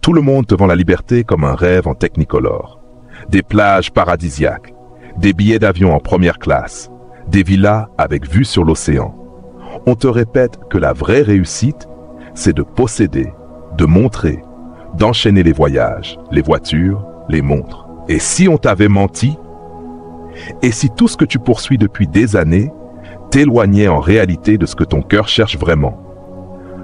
Tout le monde te vend la liberté comme un rêve en technicolor. Des plages paradisiaques, des billets d'avion en première classe, des villas avec vue sur l'océan. On te répète que la vraie réussite, c'est de posséder, de montrer, d'enchaîner les voyages, les voitures, les montres. Et si on t'avait menti? Et si tout ce que tu poursuis depuis des années t'éloignait en réalité de ce que ton cœur cherche vraiment?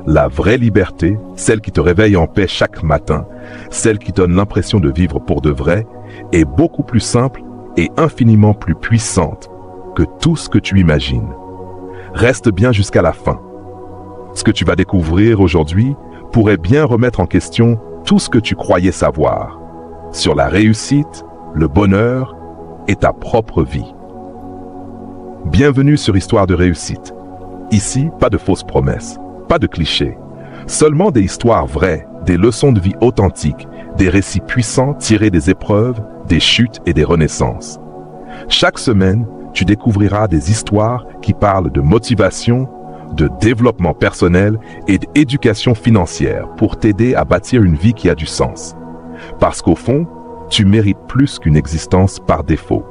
La vraie liberté, celle qui te réveille en paix chaque matin, celle qui donne l'impression de vivre pour de vrai, est beaucoup plus simple et infiniment plus puissante que tout ce que tu imagines. Reste bien jusqu'à la fin. Ce que tu vas découvrir aujourd'hui pourrait bien remettre en question tout ce que tu croyais savoir sur la réussite, le bonheur et ta propre vie. Bienvenue sur Histoire de réussite. Ici, pas de fausses promesses, pas de clichés, seulement des histoires vraies, des leçons de vie authentiques, des récits puissants tirés des épreuves, des chutes et des renaissances. Chaque semaine, tu découvriras des histoires qui parlent de motivation, de développement personnel et d'éducation financière pour t'aider à bâtir une vie qui a du sens. Parce qu'au fond, tu mérites plus qu'une existence par défaut.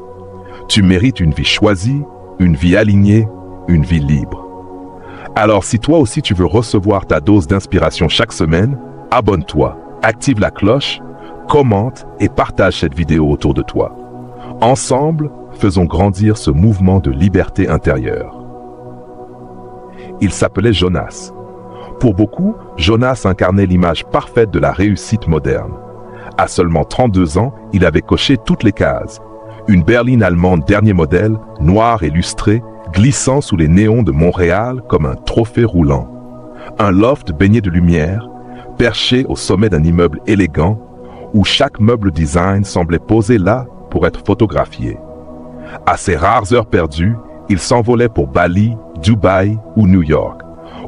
Tu mérites une vie choisie, une vie alignée, une vie libre. Alors si toi aussi tu veux recevoir ta dose d'inspiration chaque semaine, abonne-toi, active la cloche, commente et partage cette vidéo autour de toi. Ensemble, faisons grandir ce mouvement de liberté intérieure. Il s'appelait Jonas. Pour beaucoup, Jonas incarnait l'image parfaite de la réussite moderne. À seulement 32 ans, il avait coché toutes les cases. Une berline allemande dernier modèle, noire et lustrée, glissant sous les néons de Montréal comme un trophée roulant. Un loft baigné de lumière, perché au sommet d'un immeuble élégant, où chaque meuble design semblait posé là pour être photographié. À ses rares heures perdues, il s'envolait pour Bali, Dubaï ou New York,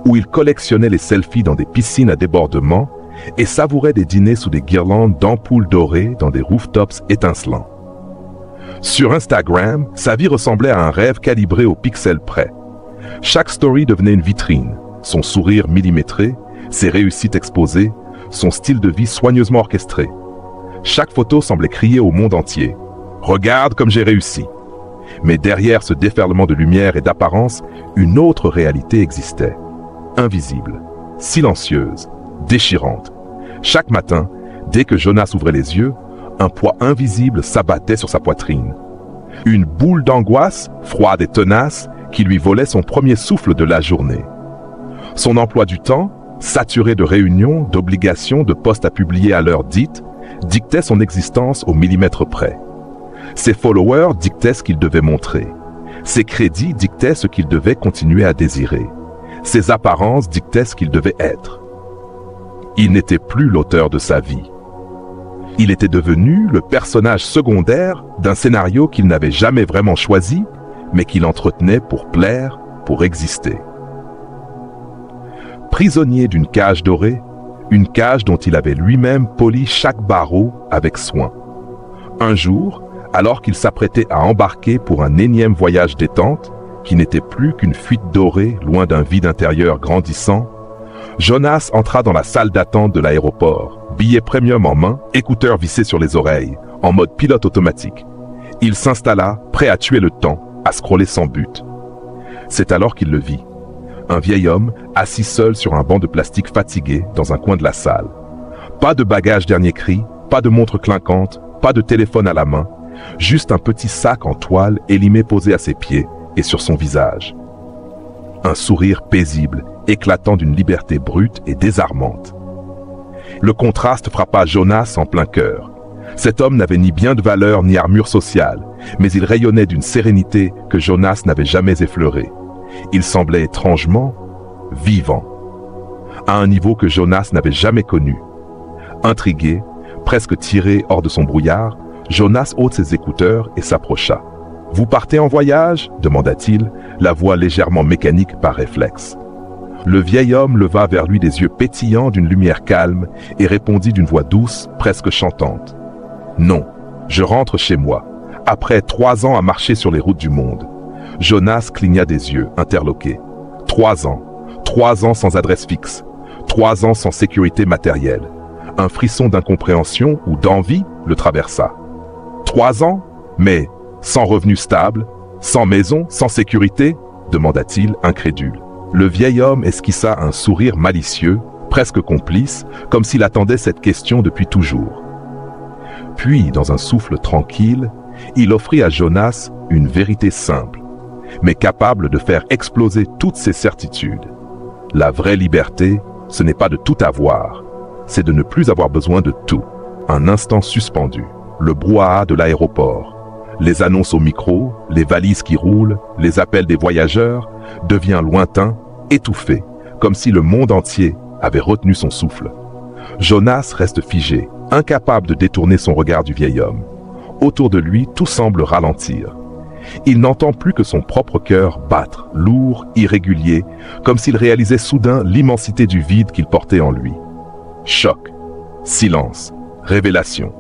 où il collectionnait les selfies dans des piscines à débordement et savourait des dîners sous des guirlandes d'ampoules dorées dans des rooftops étincelants. Sur Instagram, sa vie ressemblait à un rêve calibré au pixel près. Chaque story devenait une vitrine, son sourire millimétré, ses réussites exposées, son style de vie soigneusement orchestré. Chaque photo semblait crier au monde entier « Regarde comme j'ai réussi !» Mais derrière ce déferlement de lumière et d'apparence, une autre réalité existait. Invisible, silencieuse, déchirante. Chaque matin, dès que Jonas ouvrait les yeux, un poids invisible s'abattait sur sa poitrine. Une boule d'angoisse, froide et tenace, qui lui volait son premier souffle de la journée. Son emploi du temps, saturé de réunions, d'obligations, de postes à publier à l'heure dite, dictait son existence au millimètre près. Ses followers dictaient ce qu'il devait montrer. Ses crédits dictaient ce qu'il devait continuer à désirer. Ses apparences dictaient ce qu'il devait être. Il n'était plus l'auteur de sa vie. Il était devenu le personnage secondaire d'un scénario qu'il n'avait jamais vraiment choisi, mais qu'il entretenait pour plaire, pour exister. Prisonnier d'une cage dorée, une cage dont il avait lui-même poli chaque barreau avec soin. Un jour, alors qu'il s'apprêtait à embarquer pour un énième voyage détente, qui n'était plus qu'une fuite dorée loin d'un vide intérieur grandissant, Jonas entra dans la salle d'attente de l'aéroport, billet premium en main, écouteurs vissés sur les oreilles, en mode pilote automatique. Il s'installa, prêt à tuer le temps, à scroller sans but. C'est alors qu'il le vit. Un vieil homme, assis seul sur un banc de plastique fatigué dans un coin de la salle. Pas de bagage dernier cri, pas de montre clinquante, pas de téléphone à la main, juste un petit sac en toile élimé posé à ses pieds et sur son visage. Un sourire paisible, éclatant d'une liberté brute et désarmante. Le contraste frappa Jonas en plein cœur. Cet homme n'avait ni bien de valeur ni armure sociale, mais il rayonnait d'une sérénité que Jonas n'avait jamais effleurée. Il semblait étrangement vivant, à un niveau que Jonas n'avait jamais connu. Intrigué, presque tiré hors de son brouillard, Jonas ôte ses écouteurs et s'approcha. « Vous partez en voyage ?» demanda-t-il, la voix légèrement mécanique par réflexe. Le vieil homme leva vers lui des yeux pétillants d'une lumière calme et répondit d'une voix douce, presque chantante. « Non, je rentre chez moi, après 3 ans à marcher sur les routes du monde. » Jonas cligna des yeux, interloqué. 3 ans sans adresse fixe, 3 ans sans sécurité matérielle. Un frisson d'incompréhension ou d'envie le traversa. 3 ans? Mais sans revenu stable, sans maison, sans sécurité? Demanda-t-il, incrédule. Le vieil homme esquissa un sourire malicieux, presque complice, comme s'il attendait cette question depuis toujours. Puis, dans un souffle tranquille, il offrit à Jonas une vérité simple, mais capable de faire exploser toutes ses certitudes. La vraie liberté, ce n'est pas de tout avoir, c'est de ne plus avoir besoin de tout. Un instant suspendu, le brouhaha de l'aéroport, les annonces au micro, les valises qui roulent, les appels des voyageurs, devient lointain, étouffé, comme si le monde entier avait retenu son souffle. Jonas reste figé, incapable de détourner son regard du vieil homme. Autour de lui, tout semble ralentir. Il n'entend plus que son propre cœur battre, lourd, irrégulier, comme s'il réalisait soudain l'immensité du vide qu'il portait en lui. Choc, silence, révélation.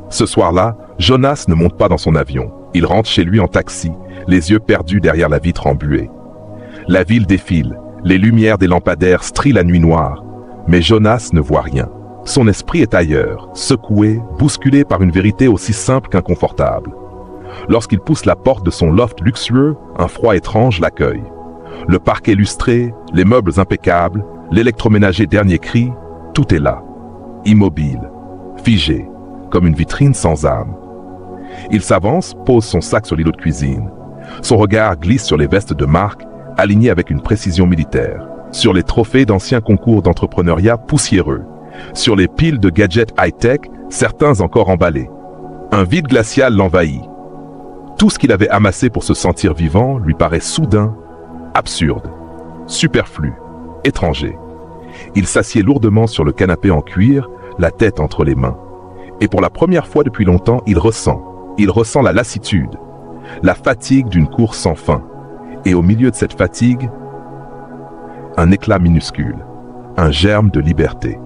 Ce soir-là, Jonas ne monte pas dans son avion. Il rentre chez lui en taxi, les yeux perdus derrière la vitre embuée. La ville défile, les lumières des lampadaires strient la nuit noire. Mais Jonas ne voit rien. Son esprit est ailleurs, secoué, bousculé par une vérité aussi simple qu'inconfortable. Lorsqu'il pousse la porte de son loft luxueux, un froid étrange l'accueille. Le parquet lustré, les meubles impeccables, l'électroménager dernier cri, tout est là. Immobile, figé, comme une vitrine sans âme. Il s'avance, pose son sac sur l'îlot de cuisine. Son regard glisse sur les vestes de marque, alignées avec une précision militaire, sur les trophées d'anciens concours d'entrepreneuriat poussiéreux, sur les piles de gadgets high-tech, certains encore emballés. Un vide glacial l'envahit. Tout ce qu'il avait amassé pour se sentir vivant lui paraît soudain absurde, superflu, étranger. Il s'assied lourdement sur le canapé en cuir, la tête entre les mains. Et pour la première fois depuis longtemps, il ressent la lassitude, la fatigue d'une course sans fin. Et au milieu de cette fatigue, un éclat minuscule, un germe de liberté.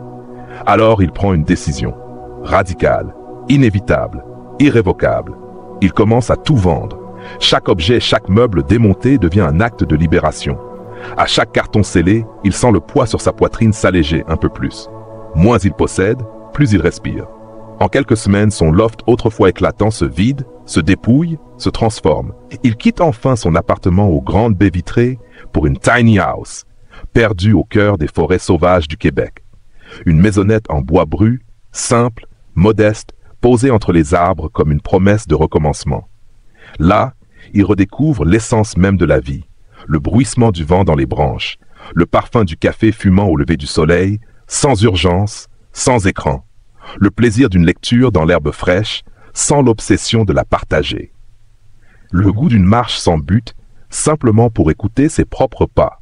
Alors il prend une décision, radicale, inévitable, irrévocable. Il commence à tout vendre. Chaque objet, chaque meuble démonté devient un acte de libération. À chaque carton scellé, il sent le poids sur sa poitrine s'alléger un peu plus. Moins il possède, plus il respire. En quelques semaines, son loft autrefois éclatant se vide, se dépouille, se transforme. Il quitte enfin son appartement aux grandes baies vitrées pour une tiny house, perdue au cœur des forêts sauvages du Québec. Une maisonnette en bois brut, simple, modeste, posée entre les arbres comme une promesse de recommencement. Là, il redécouvre l'essence même de la vie, le bruissement du vent dans les branches, le parfum du café fumant au lever du soleil, sans urgence, sans écran. Le plaisir d'une lecture dans l'herbe fraîche, sans l'obsession de la partager. Le goût d'une marche sans but, simplement pour écouter ses propres pas.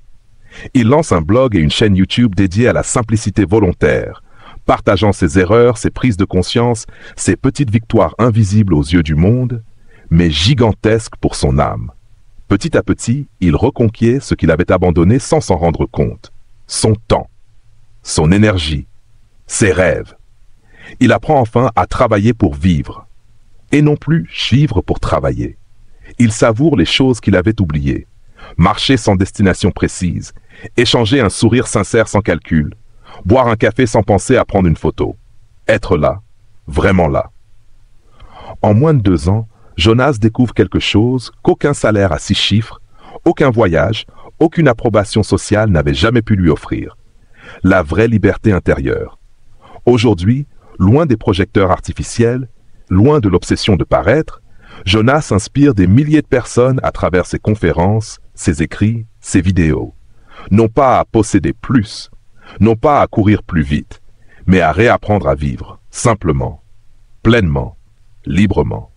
Il lance un blog et une chaîne YouTube dédiée à la simplicité volontaire, partageant ses erreurs, ses prises de conscience, ses petites victoires invisibles aux yeux du monde, mais gigantesques pour son âme. Petit à petit, il reconquiert ce qu'il avait abandonné sans s'en rendre compte. Son temps, son énergie, ses rêves. Il apprend enfin à travailler pour vivre, et non plus vivre pour travailler. Il savoure les choses qu'il avait oubliées, marcher sans destination précise, échanger un sourire sincère sans calcul, boire un café sans penser à prendre une photo, être là, vraiment là. En moins de 2 ans, Jonas découvre quelque chose qu'aucun salaire à 6 chiffres, aucun voyage, aucune approbation sociale n'avait jamais pu lui offrir. La vraie liberté intérieure. Aujourd'hui, loin des projecteurs artificiels, loin de l'obsession de paraître, Jonas inspire des milliers de personnes à travers ses conférences, ses écrits, ses vidéos. Non pas à posséder plus, non pas à courir plus vite, mais à réapprendre à vivre, simplement, pleinement, librement.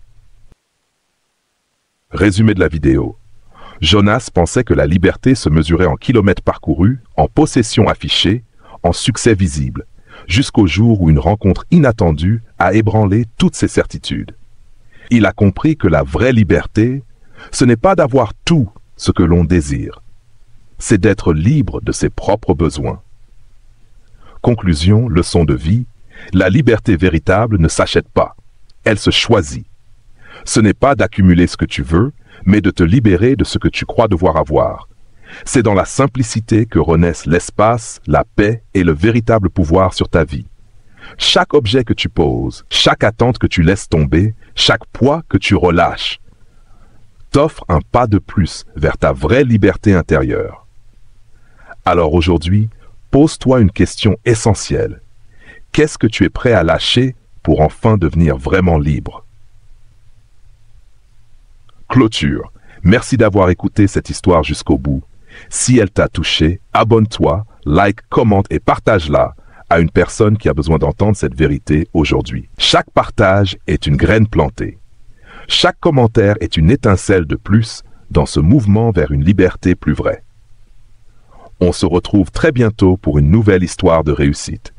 Résumé de la vidéo. Jonas pensait que la liberté se mesurait en kilomètres parcourus, en possession affichée, en succès visible, jusqu'au jour où une rencontre inattendue a ébranlé toutes ses certitudes. Il a compris que la vraie liberté, ce n'est pas d'avoir tout ce que l'on désire, c'est d'être libre de ses propres besoins. Conclusion, leçon de vie, la liberté véritable ne s'achète pas, elle se choisit. Ce n'est pas d'accumuler ce que tu veux, mais de te libérer de ce que tu crois devoir avoir. C'est dans la simplicité que renaissent l'espace, la paix et le véritable pouvoir sur ta vie. Chaque objet que tu poses, chaque attente que tu laisses tomber, chaque poids que tu relâches, t'offre un pas de plus vers ta vraie liberté intérieure. Alors aujourd'hui, pose-toi une question essentielle. Qu'est-ce que tu es prêt à lâcher pour enfin devenir vraiment libre? Clôture. Merci d'avoir écouté cette histoire jusqu'au bout. Si elle t'a touché, abonne-toi, like, commente et partage-la à une personne qui a besoin d'entendre cette vérité aujourd'hui. Chaque partage est une graine plantée. Chaque commentaire est une étincelle de plus dans ce mouvement vers une liberté plus vraie. On se retrouve très bientôt pour une nouvelle histoire de réussite.